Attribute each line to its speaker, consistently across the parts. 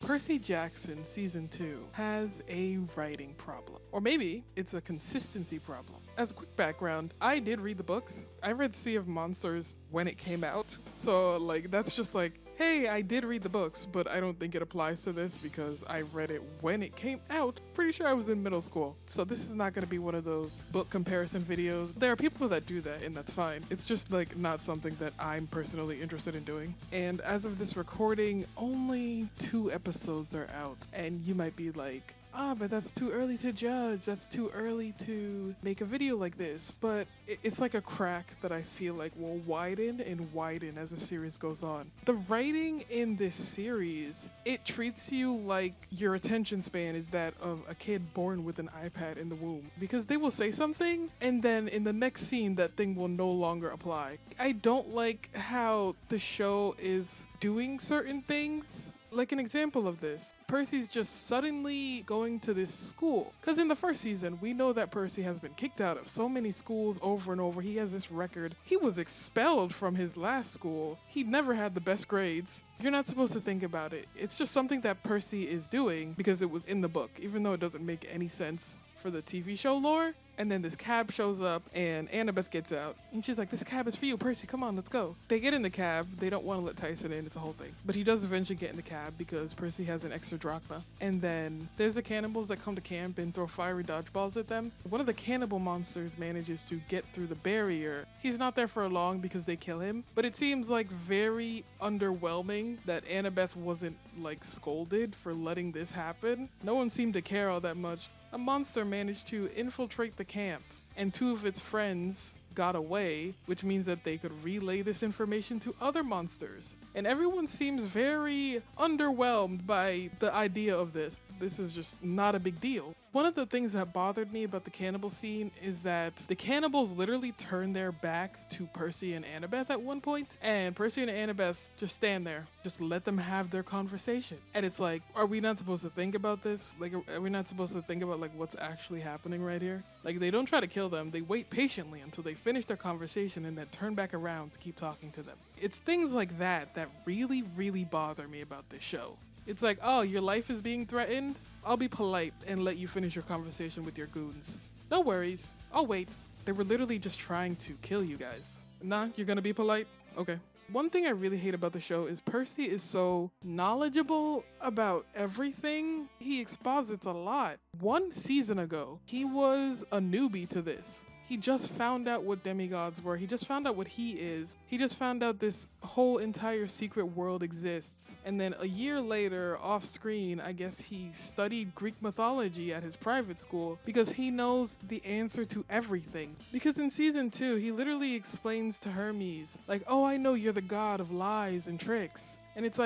Speaker 1: Percy Jackson Season 2 has a writing problem. Or maybe it's a consistency problem. As a quick background, I did read the books. I read Sea of Monsters when it came out. So, that's just hey, I did read the books, but I don't think it applies to this because I read it when it came out. Pretty sure I was in middle school. So this is not going to be one of those book comparison videos. There are people that do that, and that's fine. It's just not something that I'm personally interested in doing. And as of this recording, only 2 episodes are out. And you might be like, but that's too early to judge. That's too early to make a video like this. But it's like a crack that I feel like will widen and widen as the series goes on. The writing in this series, it treats you like your attention span is that of a kid born with an iPad in the womb. Because they will say something, and then in the next scene, that thing will no longer apply. I don't like how the show is doing certain things. Like an example of this, Percy's just suddenly going to this school. Because in the first season, we know that Percy has been kicked out of so many schools over and over. He has this record. He was expelled from his last school. He never had the best grades. You're not supposed to think about it. It's just something that Percy is doing because it was in the book, even though it doesn't make any sense for the TV show lore. And then this cab shows up and Annabeth gets out. And she's like, this cab is for you, Percy, come on, let's go. They get in the cab. They don't want to let Tyson in. It's a whole thing. But he does eventually get in the cab because Percy has an extra drachma. And then there's the cannibals that come to camp and throw fiery dodgeballs at them. One of the cannibal monsters manages to get through the barrier. He's not there for long because they kill him. But it seems very underwhelming that Annabeth wasn't scolded for letting this happen. No one seemed to care all that much. A monster managed to infiltrate the camp, and 2 of its friends got away, which means that they could relay this information to other monsters. And everyone seems very underwhelmed by the idea of this. This is just not a big deal. One of the things that bothered me about the cannibal scene is that the cannibals literally turn their back to Percy and Annabeth at one point, and Percy and Annabeth just stand there. Just let them have their conversation. And it's are we not supposed to think about this? Are we not supposed to think about what's actually happening right here? They don't try to kill them. They wait patiently until they finish their conversation and then turn back around to keep talking to them. It's things like that that really, really bother me about this show. It's oh, your life is being threatened? I'll be polite and let you finish your conversation with your goons. No worries, I'll wait. They were literally just trying to kill you guys. Nah, you're gonna be polite? Okay. One thing I really hate about the show is Percy is so knowledgeable about everything. He exposits a lot. 1 season ago, he was a newbie to this. He just found out what demigods were. He just found out what he is. He just found out this whole entire secret world exists. And then a year later, off screen, I guess he studied Greek mythology at his private school because he knows the answer to everything. Because in season 2, he literally explains to Hermes, oh, I know you're the god of lies and tricks. And it's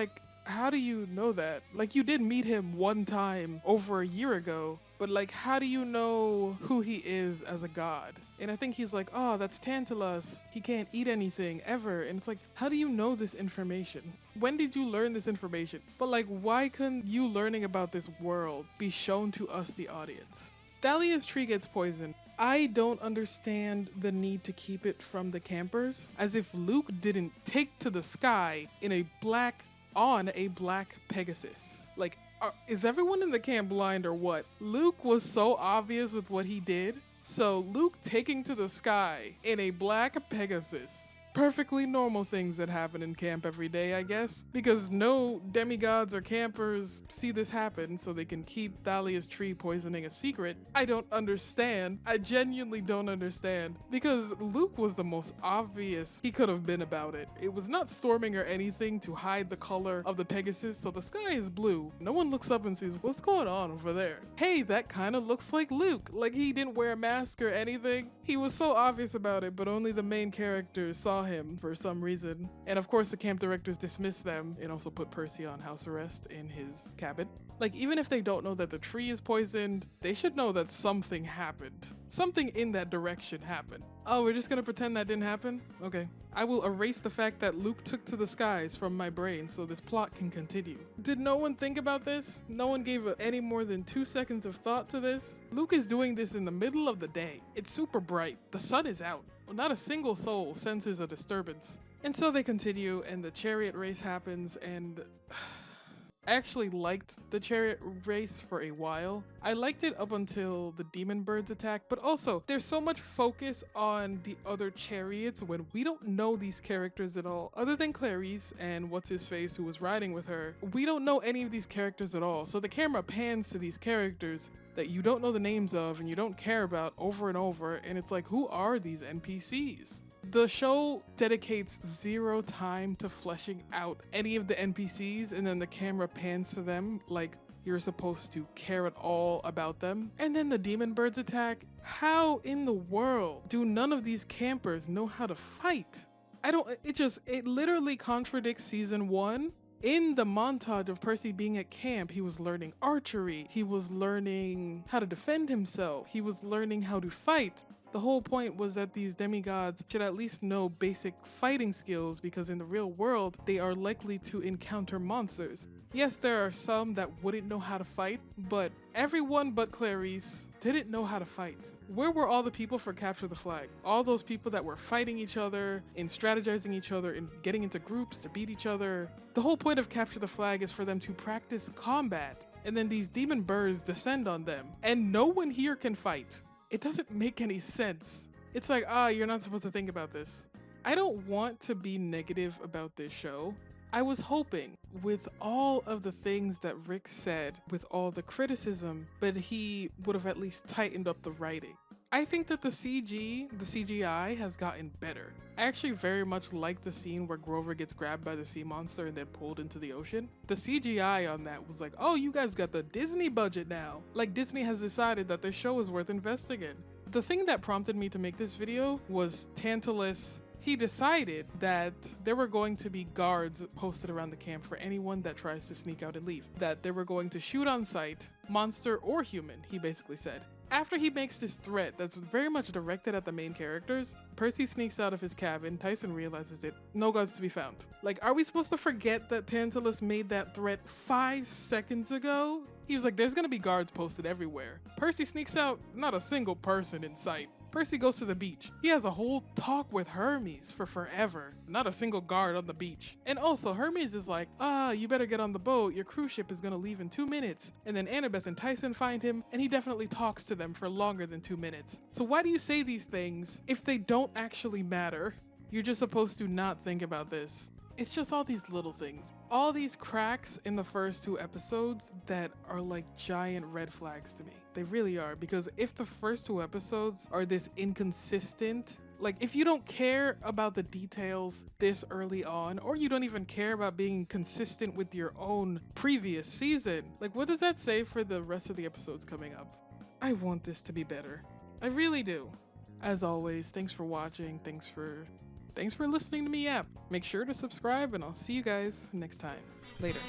Speaker 1: how do you know that? You did meet him 1 time over a year ago, but how do you know who he is as a god? And I think he's oh, that's Tantalus. He can't eat anything ever. And it's how do you know this information? When did you learn this information? But why couldn't you learning about this world be shown to us, the audience? Dahlia's tree gets poisoned. I don't understand the need to keep it from the campers, as if Luke didn't take to the sky on a black Pegasus. Is everyone in the camp blind or what? Luke was so obvious with what he did. So Luke taking to the sky in a black Pegasus. Perfectly normal things that happen in camp every day, I guess. Because no demigods or campers see this happen, so they can keep Thalia's tree poisoning a secret. I don't understand. I genuinely don't understand. Because Luke was the most obvious he could have been about it. It was not storming or anything to hide the color of the Pegasus, so the sky is blue. No one looks up and sees, what's going on over there? Hey, that kind of looks like Luke. He didn't wear a mask or anything. He was so obvious about it, but only the main characters saw him for some reason. And of course the camp directors dismissed them and also put Percy on house arrest in his cabin. Even if they don't know that the tree is poisoned, they should know that something happened. Something in that direction happened. Oh, we're just gonna pretend that didn't happen? Okay. I will erase the fact that Luke took to the skies from my brain so this plot can continue. Did no one think about this? No one gave any more than 2 seconds of thought to this? Luke is doing this in the middle of the day. It's super bright. The sun is out. Not a single soul senses a disturbance. And so they continue, and the chariot race happens, and I actually liked the chariot race for a while. I liked it up until the demon birds attack, but also there's so much focus on the other chariots when we don't know these characters at all, other than Clarice and what's his face who was riding with her. We don't know any of these characters at all. So the camera pans to these characters that you don't know the names of and you don't care about over and over, and it's like, who are these NPCs? The show dedicates zero time to fleshing out any of the NPCs, and then the camera pans to them like you're supposed to care at all about them. And then the demon birds attack. How in the world do none of these campers know how to fight? It literally contradicts season 1. In the montage of Percy being at camp, he was learning archery, he was learning how to defend himself, he was learning how to fight. The whole point was that these demigods should at least know basic fighting skills, because in the real world, they are likely to encounter monsters. Yes, there are some that wouldn't know how to fight, but everyone but Clarice didn't know how to fight. Where were all the people for Capture the Flag? All those people that were fighting each other and strategizing each other and getting into groups to beat each other. The whole point of Capture the Flag is for them to practice combat, and then these demon birds descend on them, and no one here can fight. It doesn't make any sense. It's like, you're not supposed to think about this. I don't want to be negative about this show. I was hoping, with all of the things that Rick said, with all the criticism, but he would have at least tightened up the writing. I think that the CGI has gotten better. I actually very much like the scene where Grover gets grabbed by the sea monster and then pulled into the ocean. The CGI on that was like, oh, you guys got the Disney budget now. Like, Disney has decided that this show is worth investing in. The thing that prompted me to make this video was Tantalus. He decided that there were going to be guards posted around the camp for anyone that tries to sneak out and leave. That they were going to shoot on sight, monster or human, he basically said. After he makes this threat that's very much directed at the main characters, Percy sneaks out of his cabin, Tyson realizes it, no guards to be found. Like, are we supposed to forget that Tantalus made that threat 5 seconds ago? He was like, there's gonna be guards posted everywhere. Percy sneaks out, not a single person in sight. Percy goes to the beach. He has a whole talk with Hermes for forever. Not a single guard on the beach. And also, Hermes is like, you better get on the boat. Your cruise ship is gonna leave in 2 minutes. And then Annabeth and Tyson find him, and he definitely talks to them for longer than 2 minutes. So why do you say these things if they don't actually matter? You're just supposed to not think about this. It's just all these little things. All these cracks in the first 2 episodes that are like giant red flags to me. They really are, because if the first 2 episodes are this inconsistent, like if you don't care about the details this early on, or you don't even care about being consistent with your own previous season, like what does that say for the rest of the episodes coming up? I want this to be better. I really do. As always, thanks for watching. Thanks for listening to me yap. Make sure to subscribe, and I'll see you guys next time. Later.